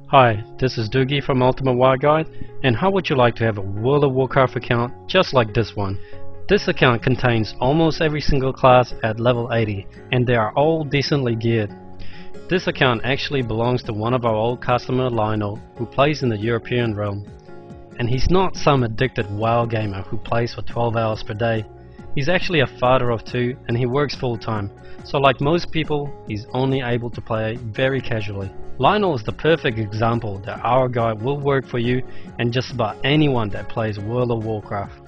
Hi, this is Dugi from Ultimate War Guide, and how would you like to have a World of Warcraft account just like this one? This account contains almost every single class at level 80, and they are all decently geared. This account actually belongs to one of our old customer, Lionel, who plays in the European realm. And he's not some addicted WoW gamer who plays for 12 hours per day. He's actually a father of two and he works full time, so like most people, he's only able to play very casually. Lionel is the perfect example that our guide will work for you and just about anyone that plays World of Warcraft.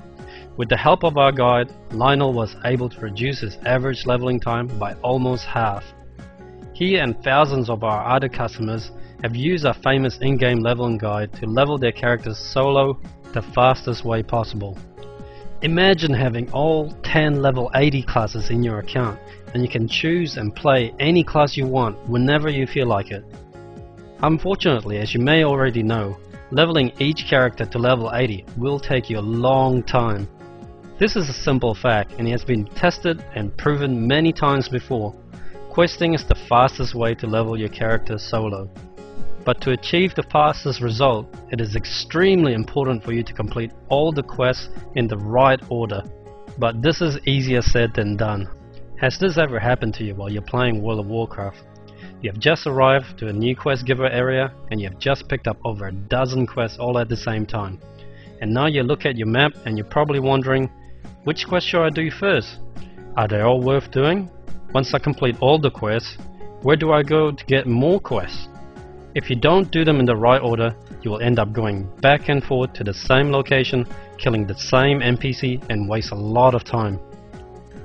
With the help of our guide, Lionel was able to reduce his average leveling time by almost half. He and thousands of our other customers have used our famous in-game leveling guide to level their characters solo the fastest way possible. Imagine having all 10 level 80 classes in your account, and you can choose and play any class you want whenever you feel like it. Unfortunately, as you may already know, leveling each character to level 80 will take you a long time. This is a simple fact and it has been tested and proven many times before. Questing is the fastest way to level your character solo. But to achieve the fastest result, it is extremely important for you to complete all the quests in the right order. But this is easier said than done. Has this ever happened to you while you're playing World of Warcraft? You have just arrived to a new quest giver area and you have just picked up over a dozen quests all at the same time. And now you look at your map and you're probably wondering, which quest should I do first? Are they all worth doing? Once I complete all the quests, where do I go to get more quests? If you don't do them in the right order, you will end up going back and forth to the same location, killing the same NPC and waste a lot of time.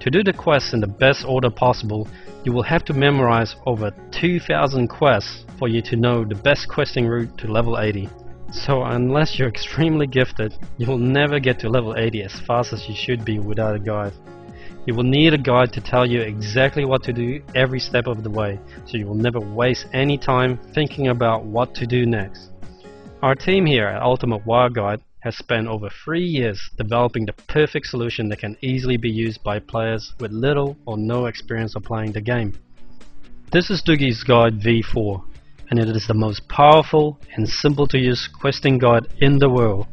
To do the quests in the best order possible, you will have to memorize over 2,000 quests for you to know the best questing route to level 80. So unless you're extremely gifted, you will never get to level 80 as fast as you should be without a guide. You will need a guide to tell you exactly what to do every step of the way, so you will never waste any time thinking about what to do next. Our team here at Ultimate War Guide has spent over 3 years developing the perfect solution that can easily be used by players with little or no experience of playing the game. This is Dugi's Guide V4, and it is the most powerful and simple to use questing guide in the world.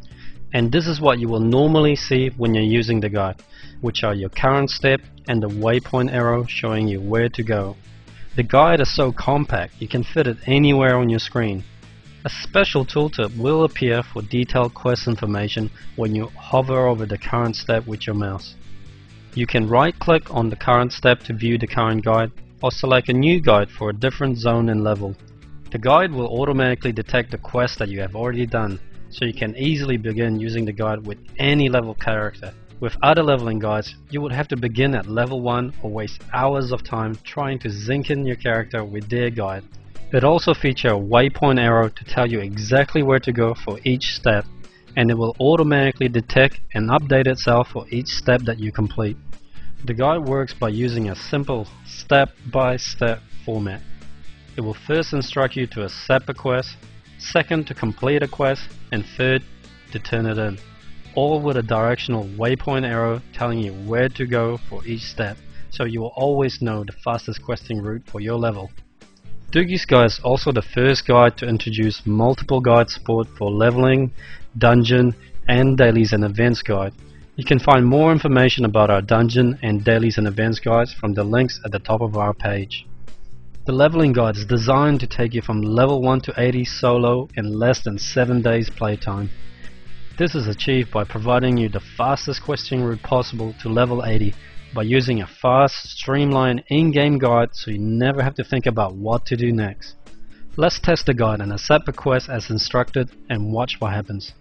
And this is what you will normally see when you're using the guide, which are your current step and the waypoint arrow showing you where to go. The guide is so compact you can fit it anywhere on your screen. A special tooltip will appear for detailed quest information when you hover over the current step with your mouse. You can right click on the current step to view the current guide, or select a new guide for a different zone and level. The guide will automatically detect the quest that you have already done, so you can easily begin using the guide with any level character. With other leveling guides, you would have to begin at level 1 or waste hours of time trying to zinc in your character with their guide. It also features a waypoint arrow to tell you exactly where to go for each step, and it will automatically detect and update itself for each step that you complete. The guide works by using a simple step-by-step format. It will first instruct you to accept a quest, second to complete a quest, and third to turn it in, all with a directional waypoint arrow telling you where to go for each step, so you will always know the fastest questing route for your level. Dugi's Guide is also the first guide to introduce multiple guide support for leveling, dungeon, and dailies and events guide. You can find more information about our dungeon and dailies and events guides from the links at the top of our page. The leveling guide is designed to take you from level 1 to 80 solo in less than 7 days playtime. This is achieved by providing you the fastest questing route possible to level 80 by using a fast, streamlined in-game guide so you never have to think about what to do next. Let's test the guide and accept the quest as instructed and watch what happens.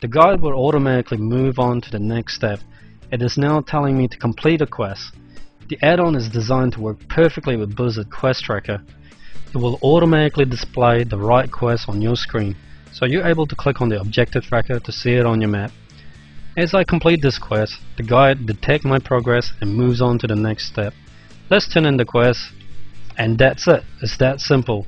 The guide will automatically move on to the next step. It is now telling me to complete a quest. The add-on is designed to work perfectly with Blizzard Quest Tracker. It will automatically display the right quest on your screen, so you're able to click on the objective tracker to see it on your map. As I complete this quest, the guide detects my progress and moves on to the next step. Let's turn in the quest, and that's it. It's that simple.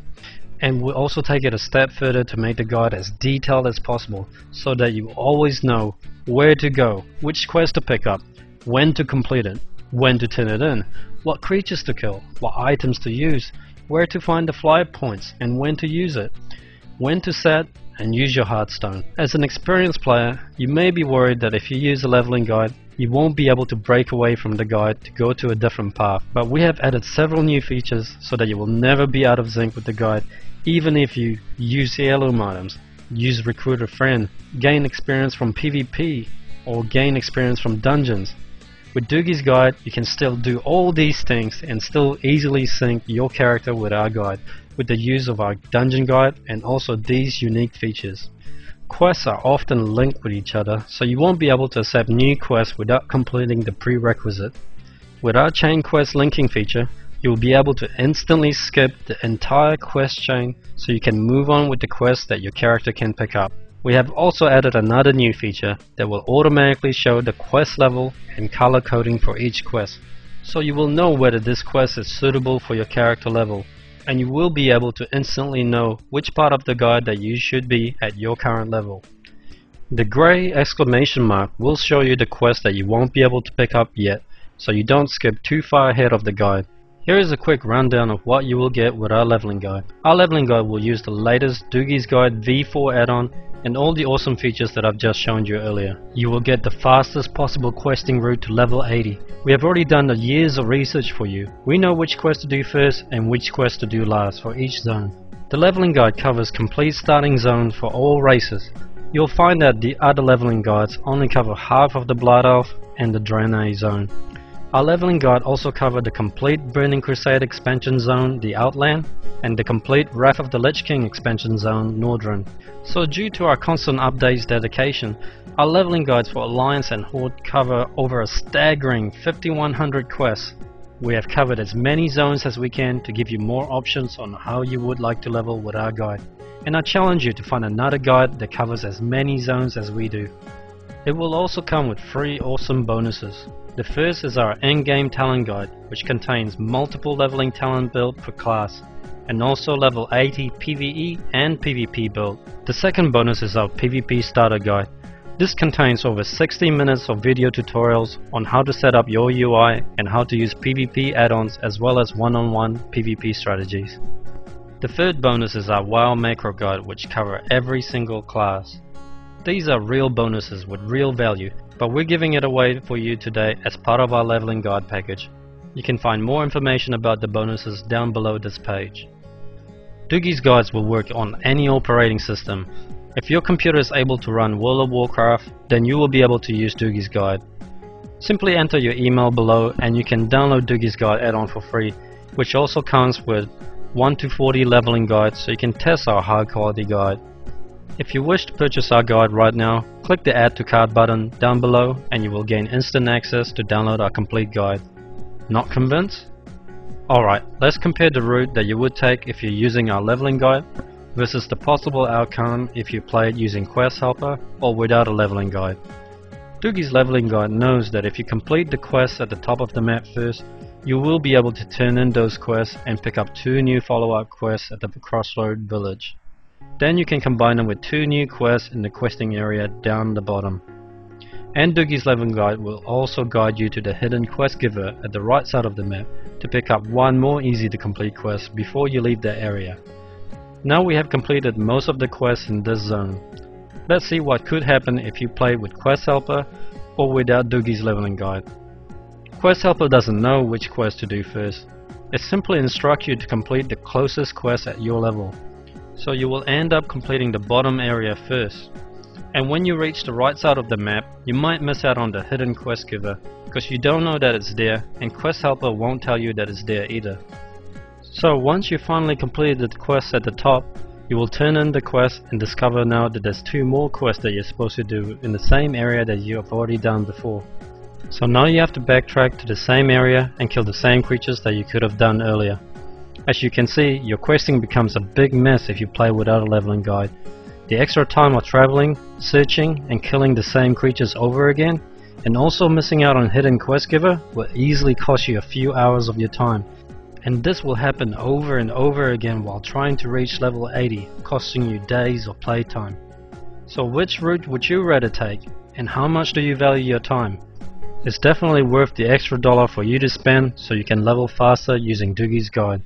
And we'll also take it a step further to make the guide as detailed as possible, so that you always know where to go, which quest to pick up, when to complete it, when to turn it in, what creatures to kill, what items to use, where to find the fly points, and when to use it. when to set, and use your heartstone. As an experienced player, you may be worried that if you use a leveling guide, you won't be able to break away from the guide to go to a different path, but we have added several new features so that you will never be out of sync with the guide, even if you use heirloom items, use recruit a friend, gain experience from PvP, or gain experience from dungeons. With Dugi's guide, you can still do all these things and still easily sync your character with our guide with the use of our dungeon guide and also these unique features. Quests are often linked with each other, so you won't be able to accept new quests without completing the prerequisite. With our chain quest linking feature, you will be able to instantly skip the entire quest chain so you can move on with the quest that your character can pick up. We have also added another new feature that will automatically show the quest level and color coding for each quest, so you will know whether this quest is suitable for your character level, and you will be able to instantly know which part of the guide that you should be at your current level. The grey exclamation mark will show you the quest that you won't be able to pick up yet, so you don't skip too far ahead of the guide. Here is a quick rundown of what you will get with our leveling guide. Our leveling guide will use the latest Dugi's Guide V4 add-on and all the awesome features that I've just shown you earlier. You will get the fastest possible questing route to level 80. We have already done the years of research for you. We know which quest to do first and which quest to do last for each zone. The leveling guide covers complete starting zones for all races. You'll find that the other leveling guides only cover half of the Blood Elf and the Draenei zone. Our leveling guide also covered the complete Burning Crusade expansion zone, the Outland, and the complete Wrath of the Lich King expansion zone, Nordrun. So due to our constant updates dedication, our leveling guides for Alliance and Horde cover over a staggering 5100 quests. We have covered as many zones as we can to give you more options on how you would like to level with our guide. And I challenge you to find another guide that covers as many zones as we do. It will also come with 3 awesome bonuses. The first is our endgame talent guide, which contains multiple leveling talent build per class, and also level 80 PvE and PvP build. The second bonus is our PvP starter guide. This contains over 60 minutes of video tutorials on how to set up your UI and how to use PvP add-ons as well as one-on-one PvP strategies. The third bonus is our WoW macro guide, which cover every single class. These are real bonuses with real value, but we're giving it away for you today as part of our leveling guide package. You can find more information about the bonuses down below this page. Dugi's guides will work on any operating system. If your computer is able to run World of Warcraft, then you will be able to use Dugi's guide. Simply enter your email below and you can download Dugi's guide add-on for free, which also comes with 1 to 40 leveling guides so you can test our high quality guide. If you wish to purchase our guide right now, click the Add to Cart button down below and you will gain instant access to download our complete guide. Not convinced? Alright, let's compare the route that you would take if you're using our leveling guide versus the possible outcome if you played using Quest Helper or without a leveling guide. Dugi's leveling guide knows that if you complete the quests at the top of the map first, you will be able to turn in those quests and pick up 2 new follow-up quests at the Crossroad Village. Then you can combine them with 2 new quests in the questing area down the bottom. And Dugi's leveling guide will also guide you to the hidden quest giver at the right side of the map to pick up 1 more easy to complete quest before you leave that area. Now we have completed most of the quests in this zone. Let's see what could happen if you played with Quest Helper or without Dugi's leveling guide. Quest Helper doesn't know which quest to do first. It simply instructs you to complete the closest quest at your level. So you will end up completing the bottom area first. And when you reach the right side of the map, you might miss out on the hidden quest giver because you don't know that it's there, and Quest Helper won't tell you that it's there either. So once you finally completed the quest at the top, you will turn in the quest and discover now that there's 2 more quests that you're supposed to do in the same area that you have already done before. So now you have to backtrack to the same area and kill the same creatures that you could have done earlier. As you can see, your questing becomes a big mess if you play without a leveling guide. The extra time of traveling, searching and killing the same creatures over again, and also missing out on hidden quest giver will easily cost you a few hours of your time. And this will happen over and over again while trying to reach level 80, costing you days of playtime. So which route would you rather take, and how much do you value your time? It's definitely worth the extra $1 for you to spend so you can level faster using Dugi's guide.